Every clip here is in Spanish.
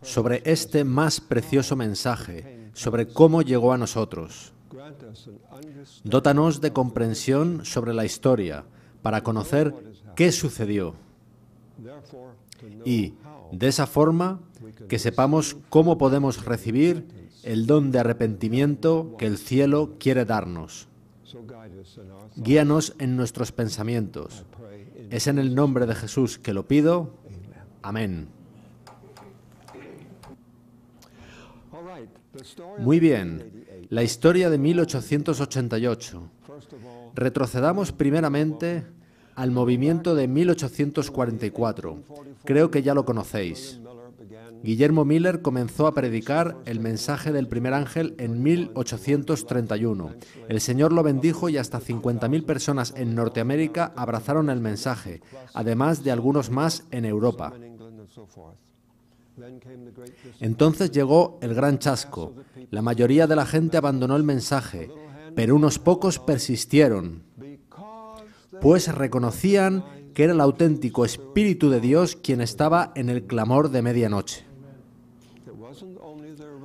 sobre este más precioso mensaje, sobre cómo llegó a nosotros. Dótanos de comprensión sobre la historia, para conocer qué sucedió. Y, de esa forma, que sepamos cómo podemos recibir el don de arrepentimiento que el cielo quiere darnos. Guíanos en nuestros pensamientos. Es en el nombre de Jesús que lo pido. Amén. Muy bien, la historia de 1888. Retrocedamos primeramente al movimiento de 1844. Creo que ya lo conocéis. Guillermo Miller comenzó a predicar el mensaje del primer ángel en 1831. El Señor lo bendijo y hasta 50.000 personas en Norteamérica abrazaron el mensaje, además de algunos más en Europa. Entonces llegó el gran chasco. La mayoría de la gente abandonó el mensaje, pero unos pocos persistieron, pues reconocían que era el auténtico Espíritu de Dios quien estaba en el clamor de medianoche.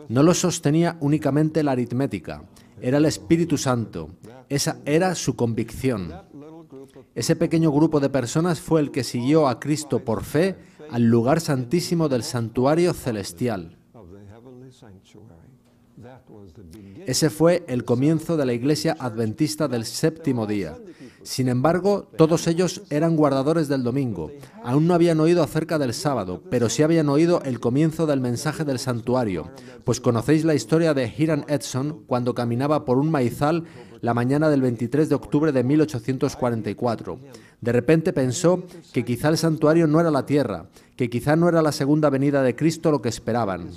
No lo sostenía únicamente la aritmética, era el Espíritu Santo. Esa era su convicción. Ese pequeño grupo de personas fue el que siguió a Cristo por fe al lugar santísimo del santuario celestial. Ese fue el comienzo de la Iglesia Adventista del Séptimo Día. Sin embargo, todos ellos eran guardadores del domingo. Aún no habían oído acerca del sábado, pero sí habían oído el comienzo del mensaje del santuario, pues conocéis la historia de Hiram Edson cuando caminaba por un maizal la mañana del 23 de octubre de 1844. De repente pensó que quizá el santuario no era la tierra, que quizá no era la segunda venida de Cristo lo que esperaban.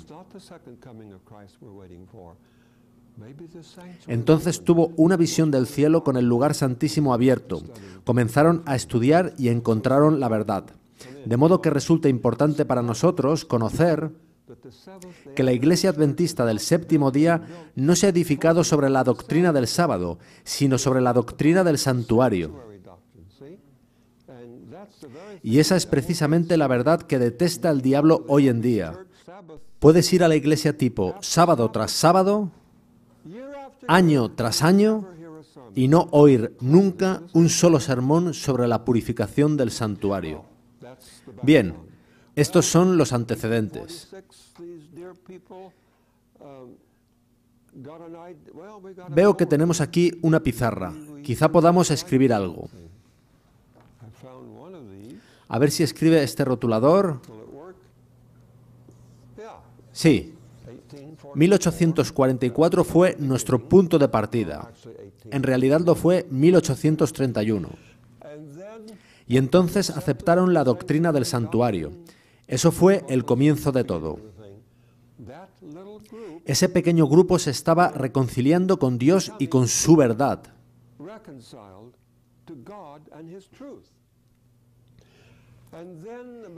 Entonces tuvo una visión del cielo con el lugar santísimo abierto. Comenzaron a estudiar y encontraron la verdad. De modo que resulta importante para nosotros conocer que la Iglesia Adventista del Séptimo Día no se ha edificado sobre la doctrina del sábado, sino sobre la doctrina del santuario. Y esa es precisamente la verdad que detesta el diablo hoy en día. Puedes ir a la iglesia tipo sábado tras sábado, año tras año, y no oír nunca un solo sermón sobre la purificación del santuario. Bien, estos son los antecedentes. Veo que tenemos aquí una pizarra. Quizá podamos escribir algo. A ver si escribe este rotulador. Sí. 1844 fue nuestro punto de partida. En realidad lo fue 1831. Y entonces aceptaron la doctrina del santuario. Eso fue el comienzo de todo. Ese pequeño grupo se estaba reconciliando con Dios y con su verdad.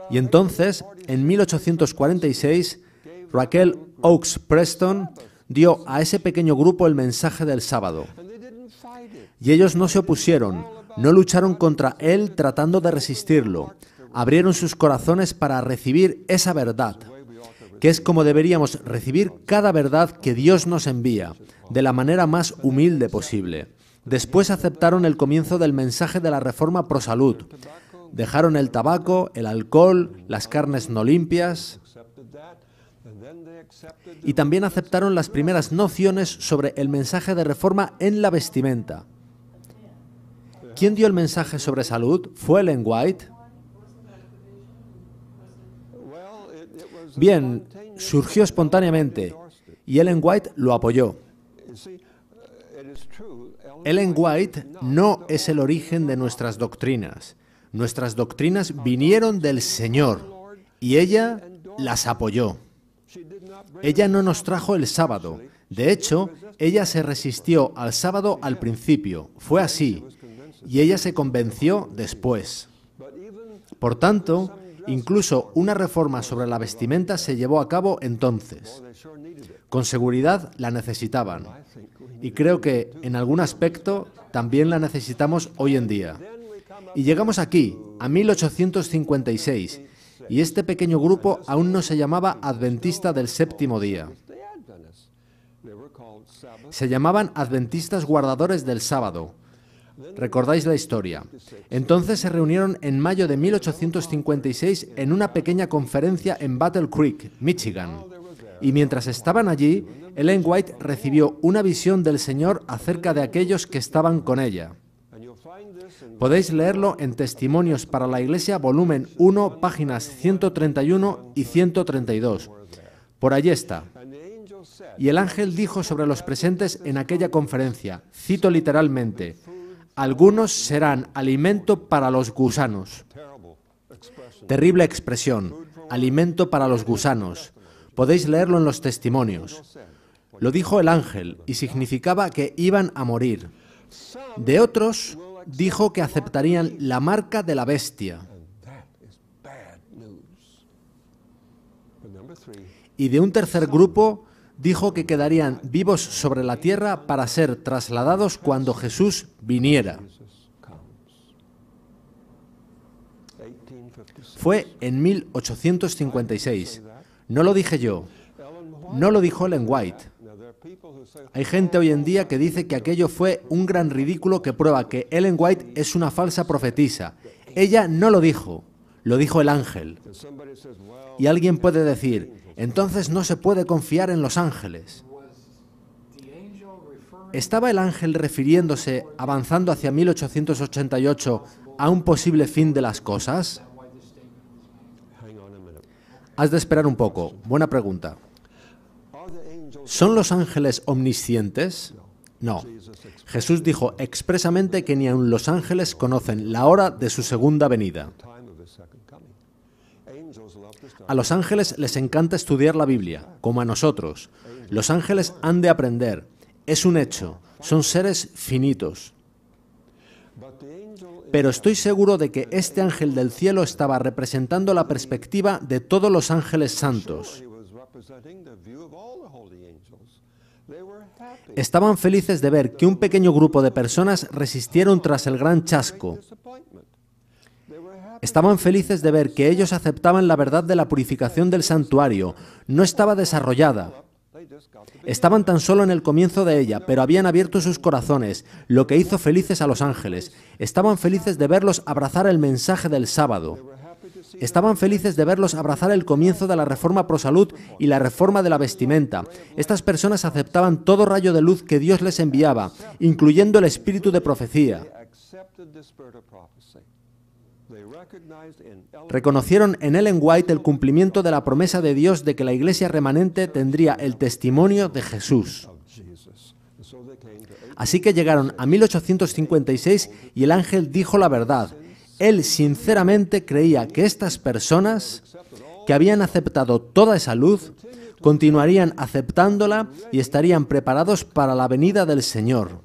Y entonces, en 1846, Raquel Oakes Preston dio a ese pequeño grupo el mensaje del sábado. Y ellos no se opusieron, no lucharon contra él tratando de resistirlo. Abrieron sus corazones para recibir esa verdad, que es como deberíamos recibir cada verdad que Dios nos envía, de la manera más humilde posible. Después aceptaron el comienzo del mensaje de la reforma pro salud. Dejaron el tabaco, el alcohol, las carnes no limpias. Y también aceptaron las primeras nociones sobre el mensaje de reforma en la vestimenta. ¿Quién dio el mensaje sobre salud? ¿Fue Ellen White? Bien, surgió espontáneamente y Ellen White lo apoyó. Ellen White no es el origen de nuestras doctrinas. Nuestras doctrinas vinieron del Señor y ella las apoyó. Ella no nos trajo el sábado. De hecho, ella se resistió al sábado al principio. Fue así. Y ella se convenció después. Por tanto, incluso una reforma sobre la vestimenta se llevó a cabo entonces. Con seguridad la necesitaban. Y creo que, en algún aspecto, también la necesitamos hoy en día. Y llegamos aquí, a 1856, y este pequeño grupo aún no se llamaba Adventista del Séptimo Día. Se llamaban Adventistas Guardadores del Sábado. ¿Recordáis la historia? Entonces se reunieron en mayo de 1856 en una pequeña conferencia en Battle Creek, Michigan. Y mientras estaban allí, Ellen White recibió una visión del Señor acerca de aquellos que estaban con ella. Podéis leerlo en Testimonios para la Iglesia, volumen 1, páginas 131 y 132. Por allí está. Y el ángel dijo sobre los presentes en aquella conferencia, cito literalmente, algunos serán alimento para los gusanos. Terrible expresión, alimento para los gusanos. Podéis leerlo en los testimonios. Lo dijo el ángel y significaba que iban a morir. De otros, dijo que aceptarían la marca de la bestia. Y de un tercer grupo, dijo que quedarían vivos sobre la tierra para ser trasladados cuando Jesús viniera. Fue en 1856. No lo dije yo. No lo dijo Ellen White. Hay gente hoy en día que dice que aquello fue un gran ridículo que prueba que Ellen White es una falsa profetisa. Ella no lo dijo el ángel. Y alguien puede decir, entonces no se puede confiar en los ángeles. ¿Estaba el ángel refiriéndose, avanzando hacia 1888, a un posible fin de las cosas? Has de esperar un poco. Buena pregunta. ¿Son los ángeles omniscientes? No. Jesús dijo expresamente que ni aun los ángeles conocen la hora de su segunda venida. A los ángeles les encanta estudiar la Biblia, como a nosotros. Los ángeles han de aprender. Es un hecho. Son seres finitos. Pero estoy seguro de que este ángel del cielo estaba representando la perspectiva de todos los ángeles santos. Estaban felices de ver que un pequeño grupo de personas resistieron tras el gran chasco. Estaban felices de ver que ellos aceptaban la verdad de la purificación del santuario. No estaba desarrollada. Estaban tan solo en el comienzo de ella, pero habían abierto sus corazones, lo que hizo felices a los ángeles. Estaban felices de verlos abrazar el mensaje del sábado. Estaban felices de verlos abrazar el comienzo de la reforma pro salud y la reforma de la vestimenta. Estas personas aceptaban todo rayo de luz que Dios les enviaba, incluyendo el espíritu de profecía. Reconocieron en Ellen White el cumplimiento de la promesa de Dios de que la iglesia remanente tendría el testimonio de Jesús. Así que llegaron a 1856 y el ángel dijo la verdad. Él sinceramente creía que estas personas, que habían aceptado toda esa luz, continuarían aceptándola y estarían preparados para la venida del Señor.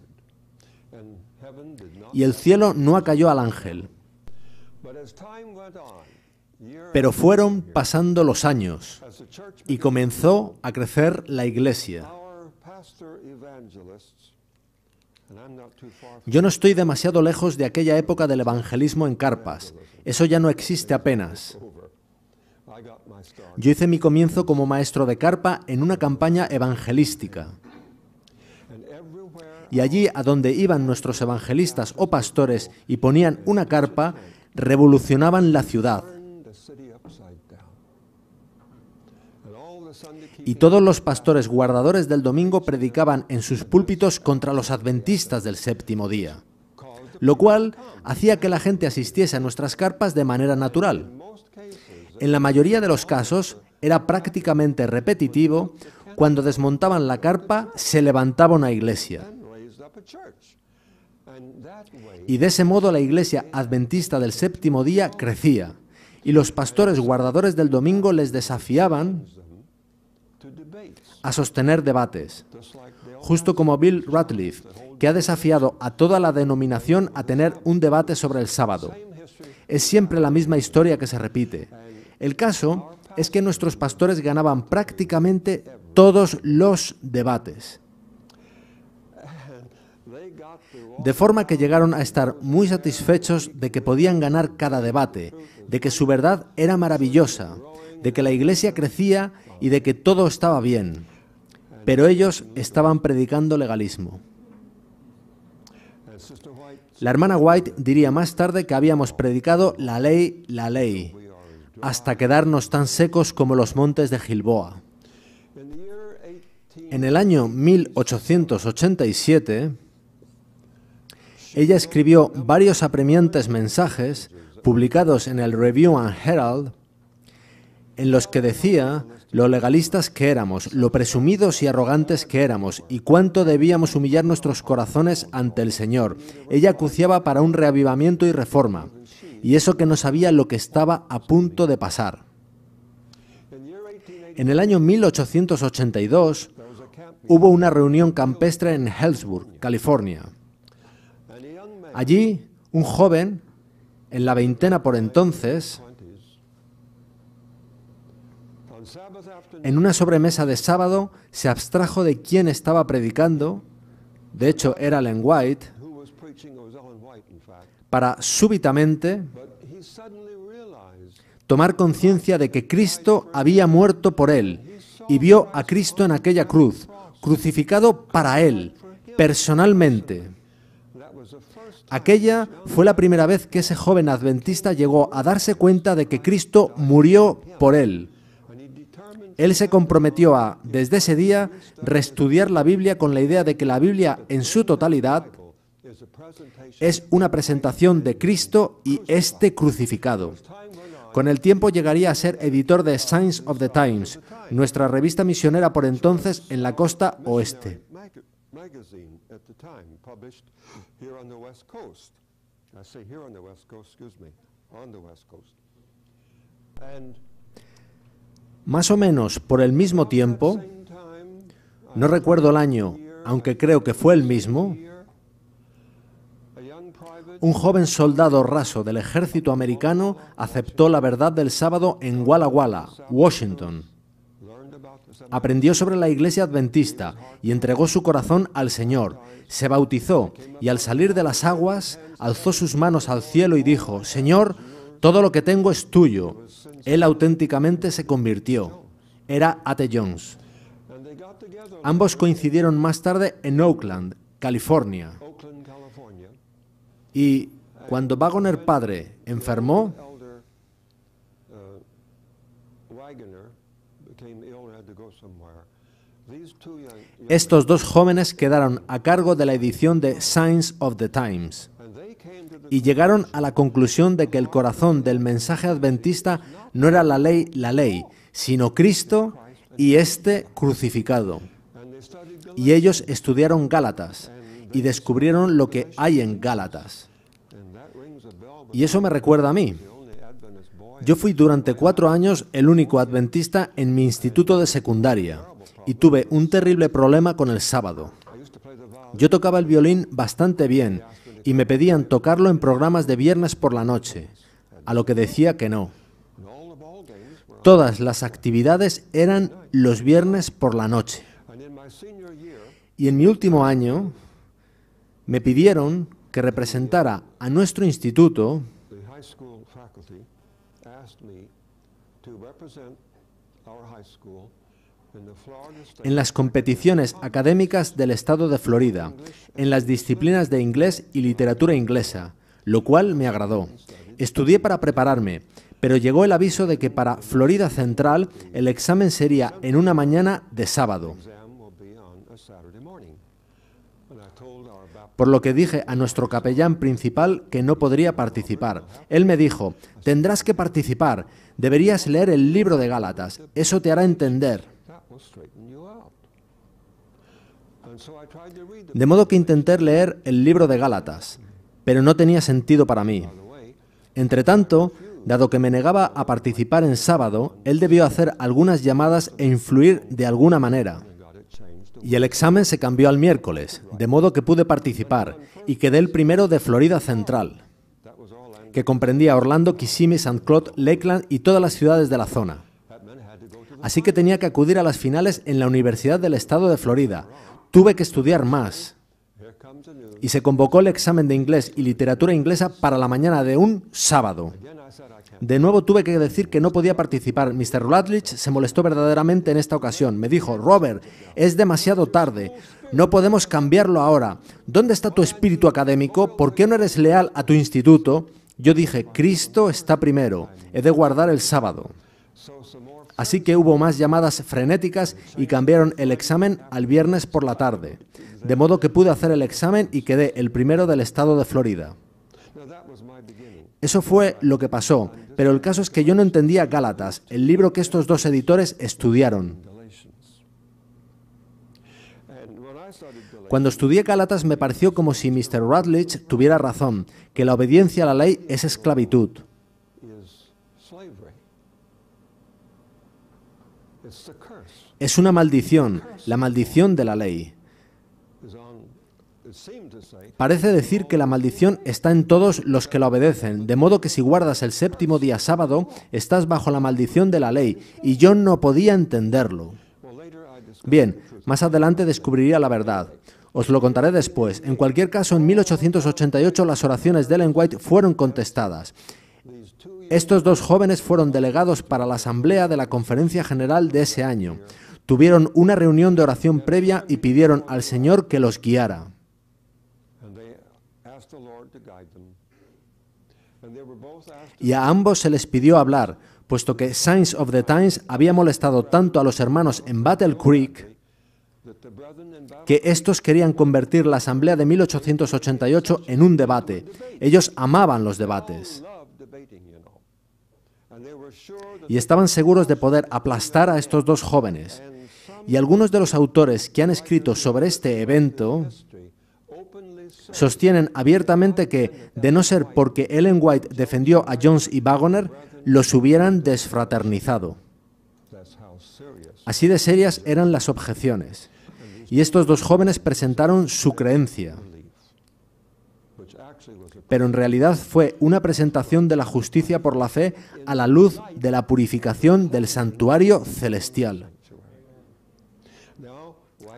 Y el cielo no acalló al ángel. Pero fueron pasando los años y comenzó a crecer la iglesia. Yo no estoy demasiado lejos de aquella época del evangelismo en carpas. Eso ya no existe apenas. Yo hice mi comienzo como maestro de carpa en una campaña evangelística. Y allí a donde iban nuestros evangelistas o pastores y ponían una carpa, revolucionaban la ciudad. Y todos los pastores guardadores del domingo predicaban en sus púlpitos contra los adventistas del séptimo día, lo cual hacía que la gente asistiese a nuestras carpas de manera natural. En la mayoría de los casos era prácticamente repetitivo. Cuando desmontaban la carpa, se levantaba una iglesia. Y de ese modo la iglesia adventista del séptimo día crecía, y los pastores guardadores del domingo les desafiaban a sostener debates, justo como Bill Ratliff, que ha desafiado a toda la denominación a tener un debate sobre el sábado. Es siempre la misma historia que se repite. El caso es que nuestros pastores ganaban prácticamente todos los debates. de forma que llegaron a estar muy satisfechos de que podían ganar cada debate, de que su verdad era maravillosa, de que la Iglesia crecía y de que todo estaba bien. Pero ellos estaban predicando legalismo. La hermana White diría más tarde que habíamos predicado la ley, hasta quedarnos tan secos como los montes de Gilboa. En el año 1887, ella escribió varios apremiantes mensajes publicados en el Review and Herald, en los que decía lo legalistas que éramos, lo presumidos y arrogantes que éramos, y cuánto debíamos humillar nuestros corazones ante el Señor. Ella acuciaba para un reavivamiento y reforma, y eso que no sabía lo que estaba a punto de pasar. En el año 1882 hubo una reunión campestre en Hillsborough, California. Allí, un joven, en la veintena por entonces, en una sobremesa de sábado, se abstrajo de quién estaba predicando, de hecho era Ellen White, para súbitamente tomar conciencia de que Cristo había muerto por él y vio a Cristo en aquella cruz, crucificado para él, personalmente. Aquella fue la primera vez que ese joven adventista llegó a darse cuenta de que Cristo murió por él. Él se comprometió a, desde ese día, reestudiar la Biblia con la idea de que la Biblia en su totalidad es una presentación de Cristo y este crucificado. Con el tiempo llegaría a ser editor de Signs of the Times, nuestra revista misionera por entonces en la costa oeste. Más o menos por el mismo tiempo, no recuerdo el año, aunque creo que fue el mismo, un joven soldado raso del ejército americano aceptó la verdad del sábado en Walla Walla, Washington. Aprendió sobre la iglesia adventista y entregó su corazón al Señor. Se bautizó y al salir de las aguas alzó sus manos al cielo y dijo: Señor, todo lo que tengo es tuyo. Él auténticamente se convirtió. Era A.T. Jones. Ambos coincidieron más tarde en Oakland, California. Y cuando Waggoner padre enfermó, estos dos jóvenes quedaron a cargo de la edición de Signs of the Times y llegaron a la conclusión de que el corazón del mensaje adventista no era la ley, sino Cristo y este crucificado. Y ellos estudiaron Gálatas y descubrieron lo que hay en Gálatas. Y eso me recuerda a mí. Yo fui durante 4 años el único adventista en mi instituto de secundaria y tuve un terrible problema con el sábado. Yo tocaba el violín bastante bien y me pedían tocarlo en programas de viernes por la noche, a lo que decía que no. Todas las actividades eran los viernes por la noche. Y en mi último año me pidieron que representara a nuestro instituto en las competiciones académicas del estado de Florida, en las disciplinas de inglés y literatura inglesa, lo cual me agradó. Estudié para prepararme, pero llegó el aviso de que para Florida Central el examen sería en una mañana de sábado. Por lo que dije a nuestro capellán principal que no podría participar. Él me dijo: tendrás que participar, deberías leer el libro de Gálatas, eso te hará entender. De modo que intenté leer el libro de Gálatas, pero no tenía sentido para mí. Entretanto, dado que me negaba a participar en sábado, él debió hacer algunas llamadas e influir de alguna manera. Y el examen se cambió al miércoles, de modo que pude participar, y quedé el primero de Florida Central, que comprendía Orlando, Kissimmee, St. Cloud, Lakeland y todas las ciudades de la zona. Así que tenía que acudir a las finales en la Universidad del Estado de Florida. Tuve que estudiar más. Y se convocó el examen de inglés y literatura inglesa para la mañana de un sábado. De nuevo tuve que decir que no podía participar. Mr. Rutledge se molestó verdaderamente en esta ocasión. Me dijo: Robert, es demasiado tarde. No podemos cambiarlo ahora. ¿Dónde está tu espíritu académico? ¿Por qué no eres leal a tu instituto? Yo dije: Cristo está primero. He de guardar el sábado. Así que hubo más llamadas frenéticas y cambiaron el examen al viernes por la tarde. De modo que pude hacer el examen y quedé el primero del estado de Florida. Eso fue lo que pasó, pero el caso es que yo no entendía Gálatas, el libro que estos dos editores estudiaron. Cuando estudié Gálatas me pareció como si Mr. Rutledge tuviera razón, que la obediencia a la ley es esclavitud. Es una maldición, la maldición de la ley. Parece decir que la maldición está en todos los que la obedecen, de modo que si guardas el séptimo día sábado, estás bajo la maldición de la ley, y yo no podía entenderlo. Bien, más adelante descubriría la verdad. Os lo contaré después. En cualquier caso, en 1888 las oraciones de Ellen White fueron contestadas. Estos dos jóvenes fueron delegados para la asamblea de la Conferencia General de ese año. Tuvieron una reunión de oración previa y pidieron al Señor que los guiara. Y a ambos se les pidió hablar, puesto que Signs of the Times había molestado tanto a los hermanos en Battle Creek que estos querían convertir la asamblea de 1888 en un debate. Ellos amaban los debates. Y estaban seguros de poder aplastar a estos dos jóvenes. Y algunos de los autores que han escrito sobre este evento sostienen abiertamente que, de no ser porque Ellen White defendió a Jones y Wagoner, los hubieran desfraternizado. Así de serias eran las objeciones. Y estos dos jóvenes presentaron su creencia. Pero en realidad fue una presentación de la justicia por la fe a la luz de la purificación del santuario celestial.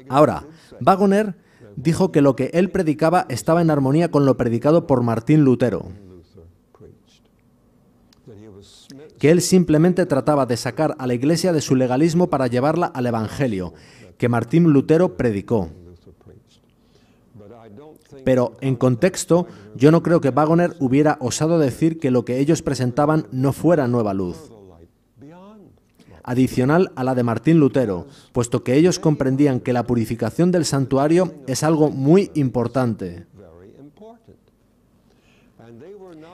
Ahora, Wagoner dijo que lo que él predicaba estaba en armonía con lo predicado por Martín Lutero, que él simplemente trataba de sacar a la Iglesia de su legalismo para llevarla al Evangelio, que Martín Lutero predicó. Pero, en contexto, yo no creo que Wagoner hubiera osado decir que lo que ellos presentaban no fuera nueva luz, adicional a la de Martín Lutero, puesto que ellos comprendían que la purificación del santuario es algo muy importante.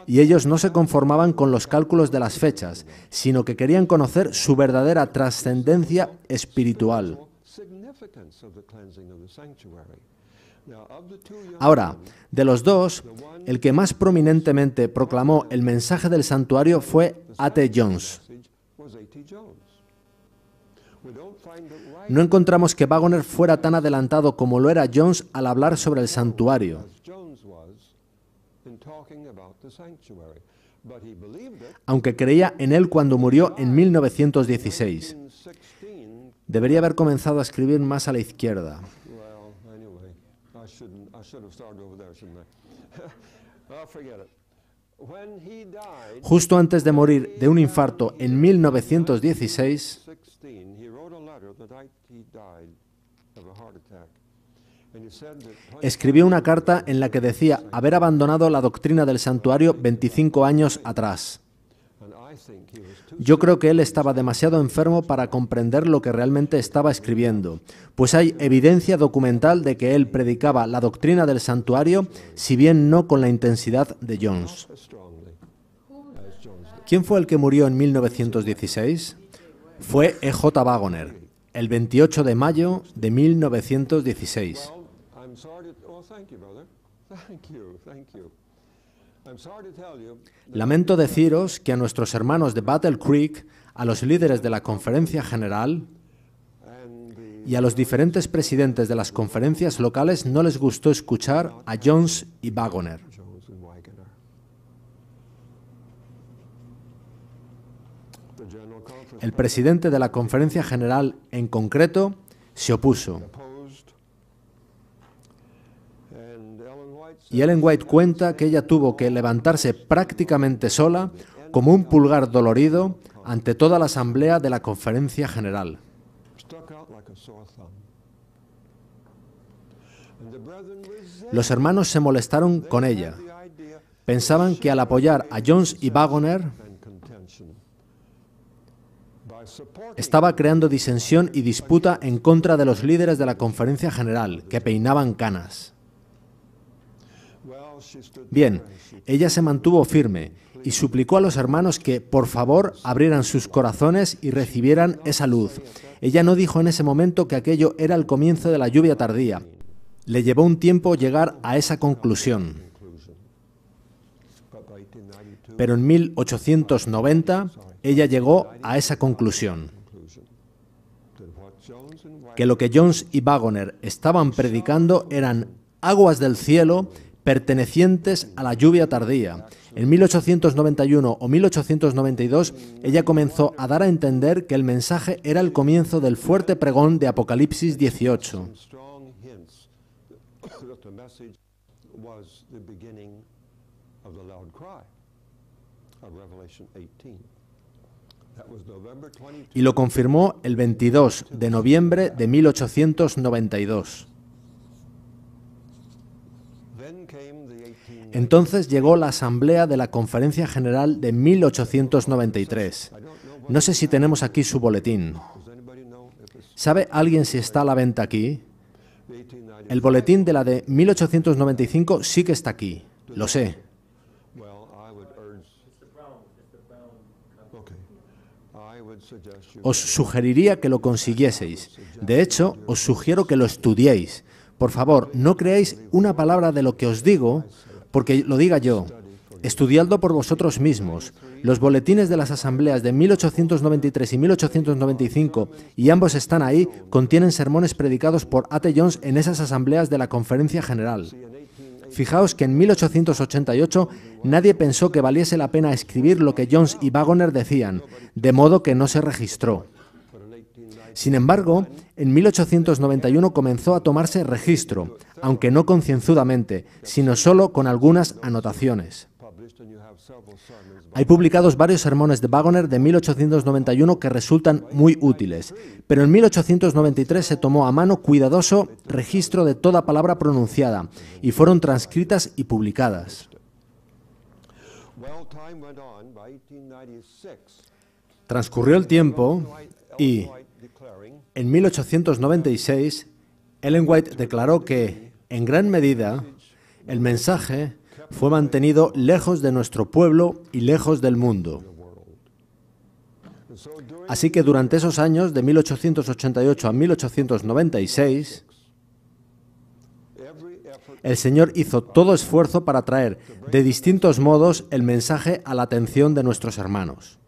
Y ellos no se conformaban con los cálculos de las fechas, sino que querían conocer su verdadera trascendencia espiritual. Ahora, de los dos, el que más prominentemente proclamó el mensaje del santuario fue A.T. Jones. No encontramos que Wagoner fuera tan adelantado como lo era Jones al hablar sobre el santuario. Aunque creía en él cuando murió en 1916. Debería haber comenzado a escribir más a la izquierda. Justo antes de morir de un infarto en 1916, escribió una carta en la que decía haber abandonado la doctrina del santuario 25 años atrás. Yo creo que él estaba demasiado enfermo para comprender lo que realmente estaba escribiendo, pues hay evidencia documental de que él predicaba la doctrina del santuario, si bien no con la intensidad de Jones. ¿Quién fue el que murió en 1916? Fue E.J. Wagoner, el 28 de mayo de 1916. Lamento deciros que a nuestros hermanos de Battle Creek, a los líderes de la Conferencia General y a los diferentes presidentes de las conferencias locales no les gustó escuchar a Jones y Wagoner. El presidente de la Conferencia General, en concreto, se opuso. Y Ellen White cuenta que ella tuvo que levantarse prácticamente sola, como un pulgar dolorido, ante toda la asamblea de la Conferencia General. Los hermanos se molestaron con ella. Pensaban que al apoyar a Jones y Wagoner estaba creando disensión y disputa en contra de los líderes de la Conferencia General, que peinaban canas. Bien, ella se mantuvo firme y suplicó a los hermanos que, por favor, abrieran sus corazones y recibieran esa luz. Ella no dijo en ese momento que aquello era el comienzo de la lluvia tardía. Le llevó un tiempo llegar a esa conclusión. Pero en 1890 ella llegó a esa conclusión. Que lo que Jones y Wagoner estaban predicando eran aguas del cielo pertenecientes a la lluvia tardía. En 1891 o 1892, ella comenzó a dar a entender que el mensaje era el comienzo del fuerte pregón de Apocalipsis 18. Y lo confirmó el 22 de noviembre de 1892. Entonces llegó la asamblea de la Conferencia General de 1893. No sé si tenemos aquí su boletín. ¿Sabe alguien si está a la venta aquí? El boletín de la de 1895 sí que está aquí, lo sé. Os sugeriría que lo consiguieseis. De hecho, os sugiero que lo estudiéis. Por favor, no creáis una palabra de lo que os digo, porque lo diga yo. Estudiadlo por vosotros mismos. Los boletines de las asambleas de 1893 y 1895, y ambos están ahí, contienen sermones predicados por A.T. Jones en esas asambleas de la Conferencia General. Fijaos que en 1888 nadie pensó que valiese la pena escribir lo que Jones y Wagoner decían, de modo que no se registró. Sin embargo, en 1891 comenzó a tomarse registro, aunque no concienzudamente, sino solo con algunas anotaciones. Hay publicados varios sermones de Wagoner de 1891 que resultan muy útiles, pero en 1893 se tomó a mano cuidadoso registro de toda palabra pronunciada y fueron transcritas y publicadas. Transcurrió el tiempo y, en 1896, Ellen White declaró que, en gran medida, el mensaje fue mantenido lejos de nuestro pueblo y lejos del mundo. Así que durante esos años, de 1888 a 1896, el Señor hizo todo esfuerzo para traer de distintos modos el mensaje a la atención de nuestros hermanos.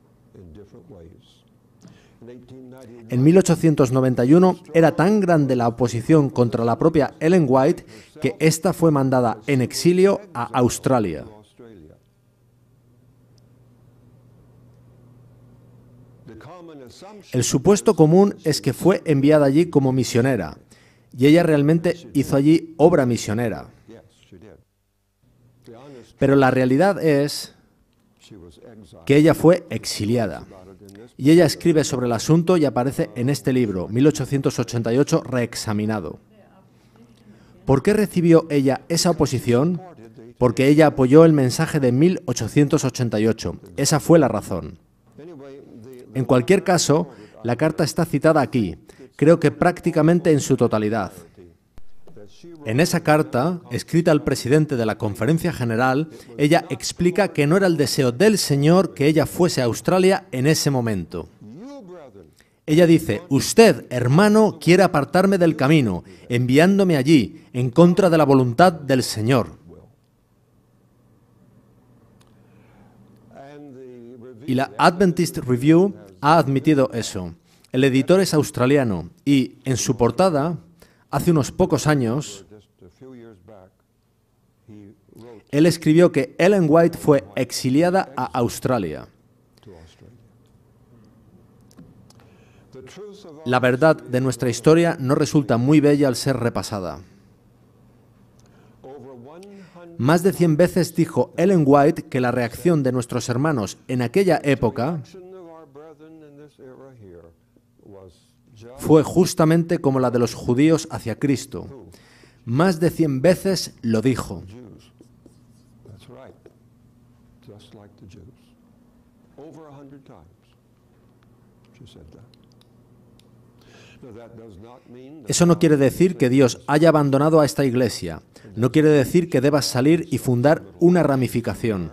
En 1891 era tan grande la oposición contra la propia Ellen White que ésta fue mandada en exilio a Australia. El supuesto común es que fue enviada allí como misionera, y ella realmente hizo allí obra misionera. Pero la realidad es que ella fue exiliada. Y ella escribe sobre el asunto y aparece en este libro, 1888, reexaminado. ¿Por qué recibió ella esa oposición? Porque ella apoyó el mensaje de 1888. Esa fue la razón. En cualquier caso, la carta está citada aquí, creo que prácticamente en su totalidad. En esa carta, escrita al presidente de la Conferencia General, ella explica que no era el deseo del Señor que ella fuese a Australia en ese momento. Ella dice, usted, hermano, quiere apartarme del camino, enviándome allí, en contra de la voluntad del Señor. Y la Adventist Review ha admitido eso. El editor es australiano y, en su portada, hace unos pocos años, él escribió que Ellen White fue exiliada a Australia. La verdad de nuestra historia no resulta muy bella al ser repasada. Más de 100 veces dijo Ellen White que la reacción de nuestros hermanos en aquella época fue justamente como la de los judíos hacia Cristo. Más de 100 veces lo dijo. Eso no quiere decir que Dios haya abandonado a esta iglesia. No quiere decir que debas salir y fundar una ramificación.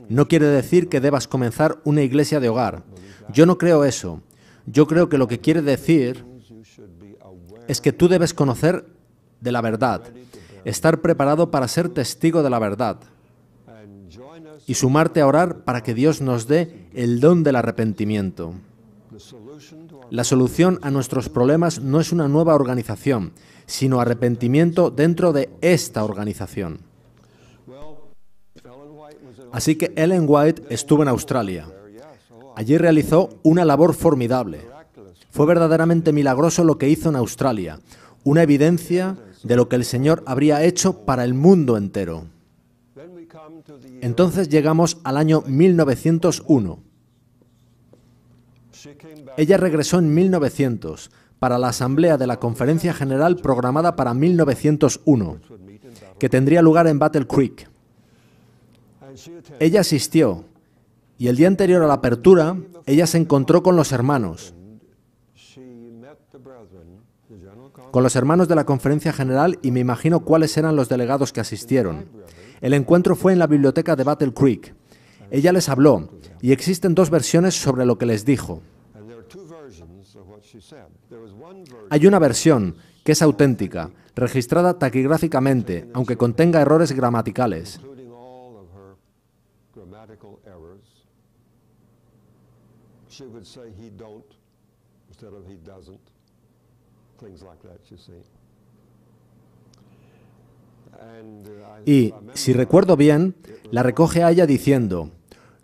No quiere decir que debas comenzar una iglesia de hogar. Yo no creo eso. Yo creo que lo que quiere decir es que tú debes conocer de la verdad, estar preparado para ser testigo de la verdad y sumarte a orar para que Dios nos dé el don del arrepentimiento. La solución a nuestros problemas no es una nueva organización, sino arrepentimiento dentro de esta organización. Así que Ellen White estuvo en Australia. Allí realizó una labor formidable. Fue verdaderamente milagroso lo que hizo en Australia, una evidencia de lo que el Señor habría hecho para el mundo entero. Entonces llegamos al año 1901. Ella regresó en 1900 para la asamblea de la Conferencia General programada para 1901, que tendría lugar en Battle Creek. Ella asistió y el día anterior a la apertura, ella se encontró con los hermanos de la Conferencia General, y me imagino cuáles eran los delegados que asistieron. El encuentro fue en la biblioteca de Battle Creek. Ella les habló, y existen dos versiones sobre lo que les dijo. Hay una versión que es auténtica, registrada taquigráficamente, aunque contenga errores gramaticales. Y, si recuerdo bien, la recoge a ella diciendo: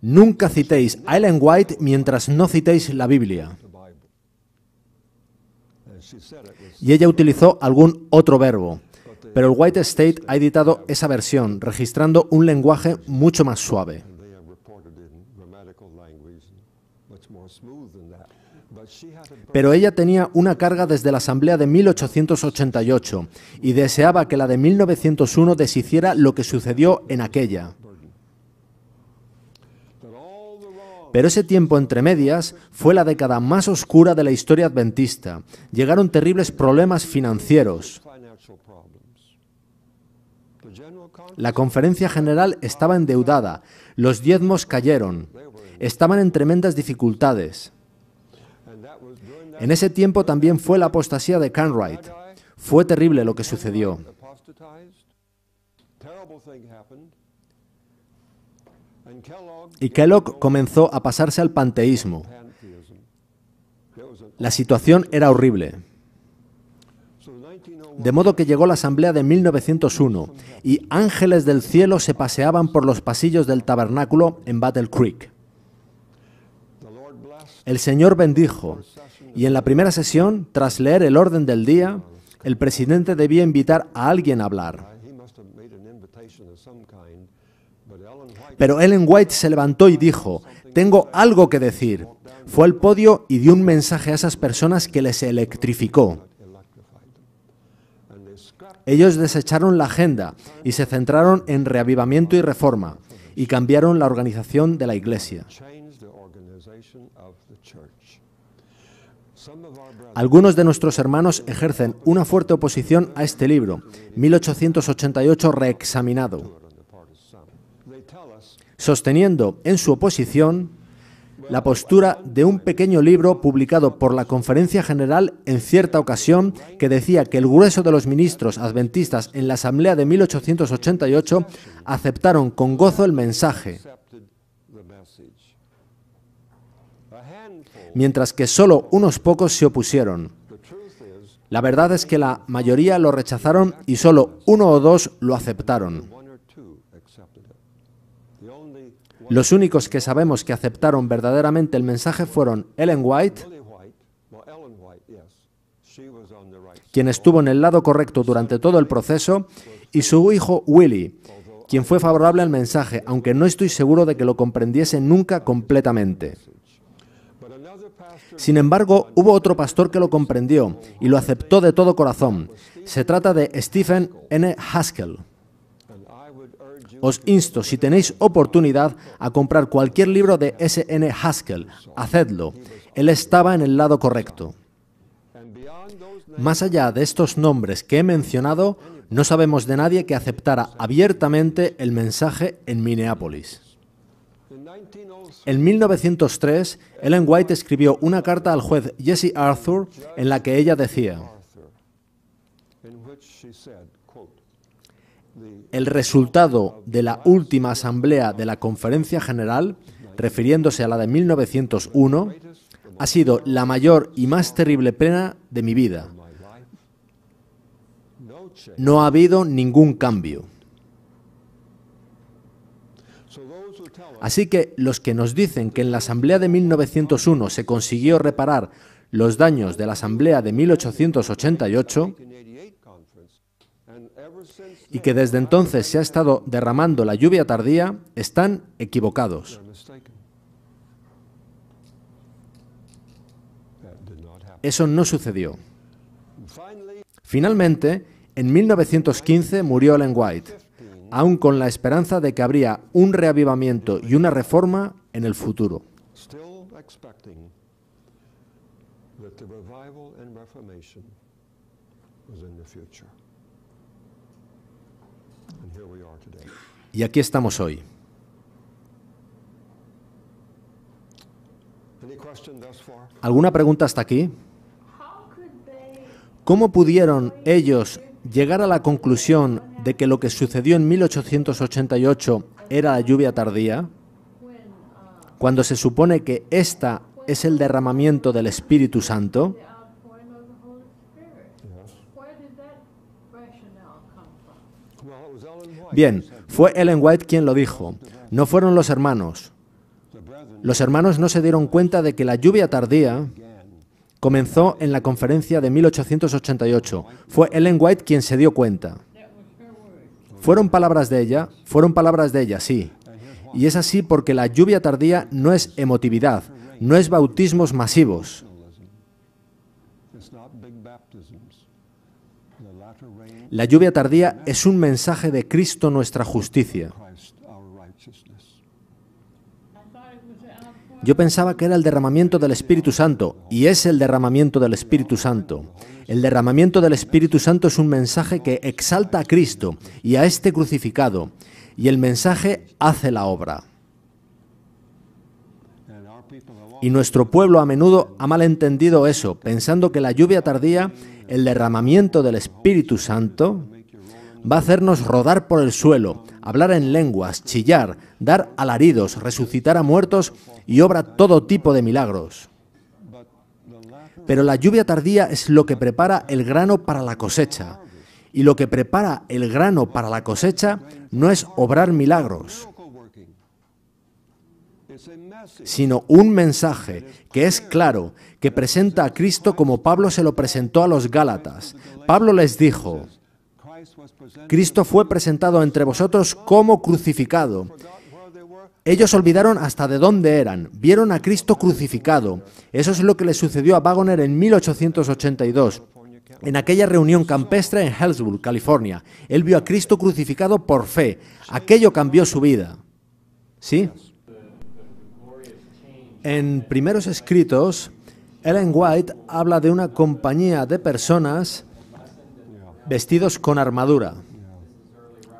nunca citéis a Ellen White mientras no citéis la Biblia. Y ella utilizó algún otro verbo, pero el White State ha editado esa versión, registrando un lenguaje mucho más suave. Pero ella tenía una carga desde la asamblea de 1888 y deseaba que la de 1901 deshiciera lo que sucedió en aquella. Pero ese tiempo entre medias fue la década más oscura de la historia adventista. Llegaron terribles problemas financieros. La Conferencia General estaba endeudada, los diezmos cayeron, estaban en tremendas dificultades. En ese tiempo también fue la apostasía de Cartwright. Fue terrible lo que sucedió. Y Kellogg comenzó a pasarse al panteísmo. La situación era horrible. De modo que llegó la asamblea de 1901 y ángeles del cielo se paseaban por los pasillos del tabernáculo en Battle Creek. El Señor bendijo, y en la primera sesión, tras leer el orden del día, el presidente debía invitar a alguien a hablar. Pero Ellen White se levantó y dijo: tengo algo que decir. Fue al podio y dio un mensaje a esas personas que les electrificó. Ellos desecharon la agenda y se centraron en reavivamiento y reforma, y cambiaron la organización de la iglesia. Algunos de nuestros hermanos ejercen una fuerte oposición a este libro, 1888 reexaminado, sosteniendo en su oposición la postura de un pequeño libro publicado por la Conferencia General en cierta ocasión que decía que el grueso de los ministros adventistas en la Asamblea de 1888 aceptaron con gozo el mensaje, mientras que solo unos pocos se opusieron. La verdad es que la mayoría lo rechazaron y solo uno o dos lo aceptaron. Los únicos que sabemos que aceptaron verdaderamente el mensaje fueron Ellen White, quien estuvo en el lado correcto durante todo el proceso, y su hijo Willie, quien fue favorable al mensaje, aunque no estoy seguro de que lo comprendiese nunca completamente. Sin embargo, hubo otro pastor que lo comprendió y lo aceptó de todo corazón. Se trata de Stephen N. Haskell. Os insto, si tenéis oportunidad, a comprar cualquier libro de S. N. Haskell. Hacedlo. Él estaba en el lado correcto. Más allá de estos nombres que he mencionado, no sabemos de nadie que aceptara abiertamente el mensaje en Minneapolis. En 1903, Ellen White escribió una carta al juez Jesse Arthur en la que ella decía: el resultado de la última asamblea de la Conferencia General, refiriéndose a la de 1901, ha sido la mayor y más terrible pena de mi vida. No ha habido ningún cambio. Así que los que nos dicen que en la asamblea de 1901 se consiguió reparar los daños de la asamblea de 1888 y que desde entonces se ha estado derramando la lluvia tardía, están equivocados. Eso no sucedió. Finalmente, en 1915 murió Ellen White, aún con la esperanza de que habría un reavivamiento y una reforma en el futuro. Y aquí estamos hoy. ¿Alguna pregunta hasta aquí? ¿Cómo pudieron ellos llegar a la conclusión de que lo que sucedió en 1888 era la lluvia tardía, cuando se supone que esta es el derramamiento del Espíritu Santo? Bien, fue Ellen White quien lo dijo, no fueron los hermanos. Los hermanos no se dieron cuenta de que la lluvia tardía comenzó en la conferencia de 1888. Fue Ellen White quien se dio cuenta. ¿Fueron palabras de ella? Sí. Y es así porque la lluvia tardía no es emotividad, no es bautismos masivos. La lluvia tardía es un mensaje de Cristo nuestra justicia. Yo pensaba que era el derramamiento del Espíritu Santo, y es el derramamiento del Espíritu Santo. El derramamiento del Espíritu Santo es un mensaje que exalta a Cristo y a este crucificado, y el mensaje hace la obra. Y nuestro pueblo a menudo ha malentendido eso, pensando que la lluvia tardía, el derramamiento del Espíritu Santo, va a hacernos rodar por el suelo, hablar en lenguas, chillar, dar alaridos, resucitar a muertos y obra todo tipo de milagros. Pero la lluvia tardía es lo que prepara el grano para la cosecha. Y lo que prepara el grano para la cosecha no es obrar milagros, sino un mensaje que es claro, que presenta a Cristo como Pablo se lo presentó a los Gálatas. Pablo les dijo: Cristo fue presentado entre vosotros como crucificado. Ellos olvidaron hasta de dónde eran, vieron a Cristo crucificado. Eso es lo que le sucedió a Waggoner en 1882, en aquella reunión campestre en Hillsborough, California. Él vio a Cristo crucificado por fe. Aquello cambió su vida. ¿Sí? En primeros escritos, Ellen White habla de una compañía de personas vestidos con armadura.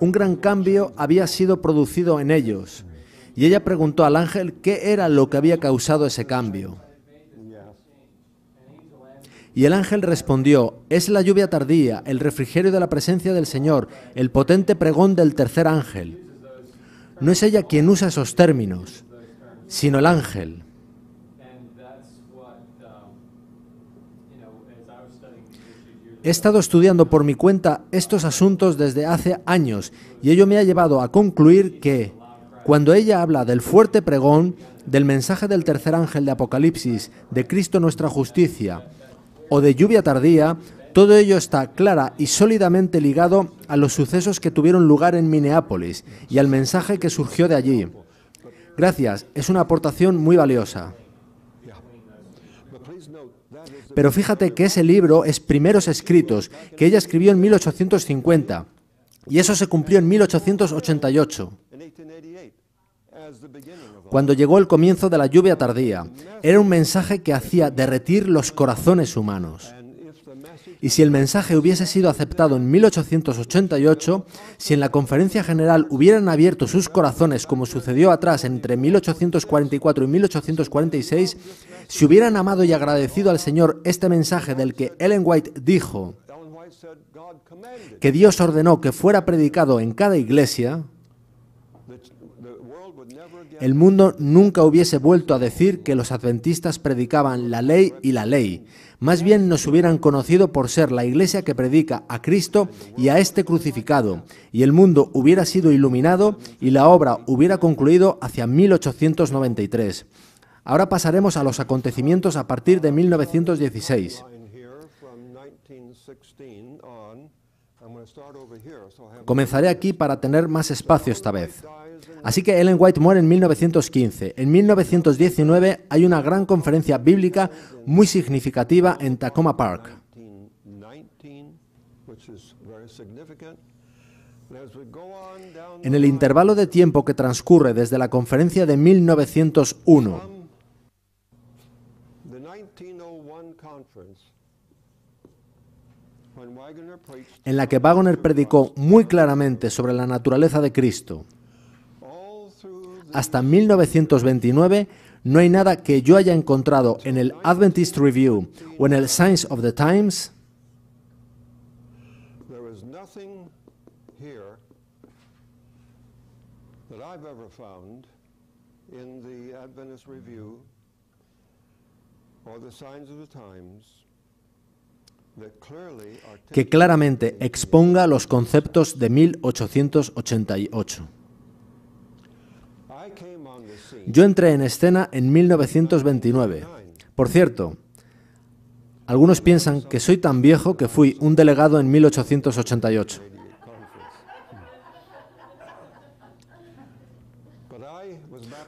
Un gran cambio había sido producido en ellos. Y ella preguntó al ángel qué era lo que había causado ese cambio. Y el ángel respondió: es la lluvia tardía, el refrigerio de la presencia del Señor, el potente pregón del tercer ángel. No es ella quien usa esos términos, sino el ángel. He estado estudiando por mi cuenta estos asuntos desde hace años y ello me ha llevado a concluir que, cuando ella habla del fuerte pregón, del mensaje del tercer ángel de Apocalipsis, de Cristo nuestra justicia, o de lluvia tardía, Todo ello está clara y sólidamente ligado a los sucesos que tuvieron lugar en Minneapolis y al mensaje que surgió de allí. Gracias, es una aportación muy valiosa. Pero fíjate que ese libro es Primeros Escritos, que ella escribió en 1850, y eso se cumplió en 1888. Cuando llegó el comienzo de la lluvia tardía, era un mensaje que hacía derretir los corazones humanos. Y si el mensaje hubiese sido aceptado en 1888, si en la Conferencia General hubieran abierto sus corazones como sucedió atrás entre 1844 y 1846, si hubieran amado y agradecido al Señor este mensaje del que Ellen White dijo que Dios ordenó que fuera predicado en cada iglesia, el mundo nunca hubiese vuelto a decir que los adventistas predicaban la ley y la ley. Más bien nos hubieran conocido por ser la iglesia que predica a Cristo y a este crucificado, y el mundo hubiera sido iluminado y la obra hubiera concluido hacia 1893. Ahora pasaremos a los acontecimientos a partir de 1916. Comenzaré aquí para tener más espacio esta vez. Así que Ellen White muere en 1915. En 1919 hay una gran conferencia bíblica muy significativa en Takoma Park. En el intervalo de tiempo que transcurre desde la conferencia de 1901 en la que Waggoner predicó muy claramente sobre la naturaleza de Cristo, hasta 1929 no hay nada que yo haya encontrado en el Adventist Review o en el Signs of the Times que claramente exponga los conceptos de 1888. Yo entré en escena en 1929. Por cierto, algunos piensan que soy tan viejo que fui un delegado en 1888.